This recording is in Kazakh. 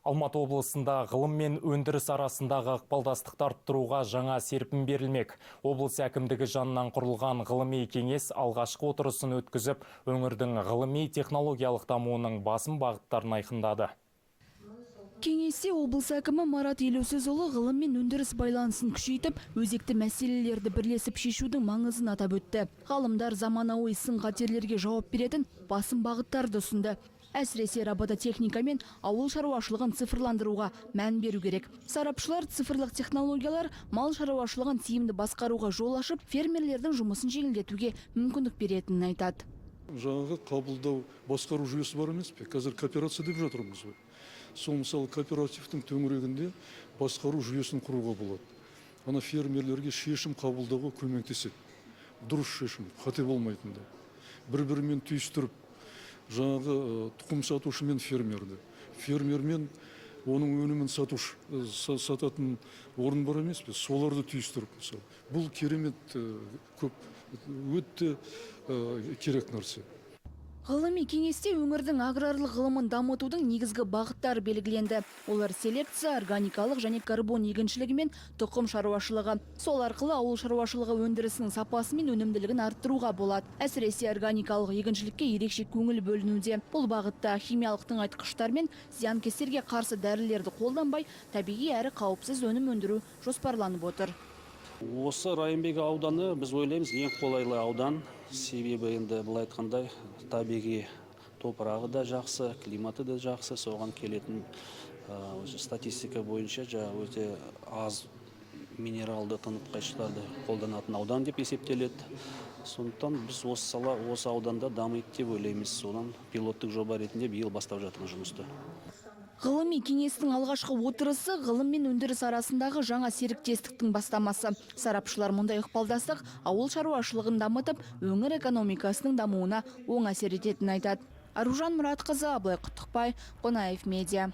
Алматы облысында ғылым мен өндіріс арасындағы ықпалдастықты арттыруға жаңа серпін берілмек. Облыс әкімдігі жанынан құрылған ғылыми кеңес алғашқы отырысын өткізіп, өңірдің ғылыми технологиялық дамуының басым бағыттарын айқындады. Кеңесте облыс әкімі Марат Елеусізұлы ғылым мен өндіріс байланысын күшейтіп, өзекті мәселелерді бірлесіп шешудің маңызын атап өтті. Ғалымдар заманауи сын-қатерлерге жауап беретін басым бағыттарды ұсынды. Әсіресе робототехника мен ауыл шаруашылығын цифрландыруға мән беру керек. Сарапшылар цифрлық технологиялар мал шаруашылығын тиімді басқаруға жол ашып, фермерлердің жұмысын жеңілдетуге мүмкіндік беретінін айтады. Жаңағы қабылдау басқару жүйесі бар емес пе? Қазір кооперация деп жатырмыз ғой. Сол мысалы кооперативтің төңірегінде басқару жүйесін құруға болады. Ана фермерлерге шешім қабылдауға көмектеседі. Дұрыс шешім, қате болмайтындай. Бір-бірімен түйістіріп, жаңағы тұқым сатушы мен фермерді. Фермер мен оның өнімін сататын орын бар емес пе? Соларды түйістіріп, мысалы. Бұл керемет көп өтті керек нәрсе. Ғылыми кеңесте өңірдің аграрлық ғылымын дамытудың негізгі бағыттары белгіленді. Олар селекция, органикалық және карбон егіншілігі мен тұқым шаруашылығы. Сол арқылы ауыл шаруашылығы өндірісінің сапасы мен өнімділігін арттыруға болады. Әсіресе органикалық егіншілікке ерекше көңіл бөлінуде. Бұл бағытта химиялық тыңайтқыштар мен зиянкестерге қарсы дәрілерді қолданбай, табиғи әрі қауіпсіз өнім өндіру жоспарланып отыр. Осы Райымбек ауданы біз ойлаймыз ең қолайлы аудан. Себебі енді бұл айтқандай табиғи топырағы да жақсы, климаты да жақсы. Соған келетін статистика бойынша өте аз минералды тыңайтқыштарды қолданатын аудан деп есептеледі. Сондықтан біз осы ауданда дамиды деп ойлаймыз. Содан пилоттық жоба ретінде биыл бастап жатырмыз жұмысты. Ғылыми кеңестің алғашқы отырысы ғылым мен өндіріс арасындағы жаңа серіктестіктің бастамасы. Сарапшылар мұндай ықпалдастық ауыл шаруашылығын дамытып, өңір экономикасының дамуына оң әсер ететінін айтады. Аружан Мұратқызы, Абылай Құттықбай, Қонаев медиа.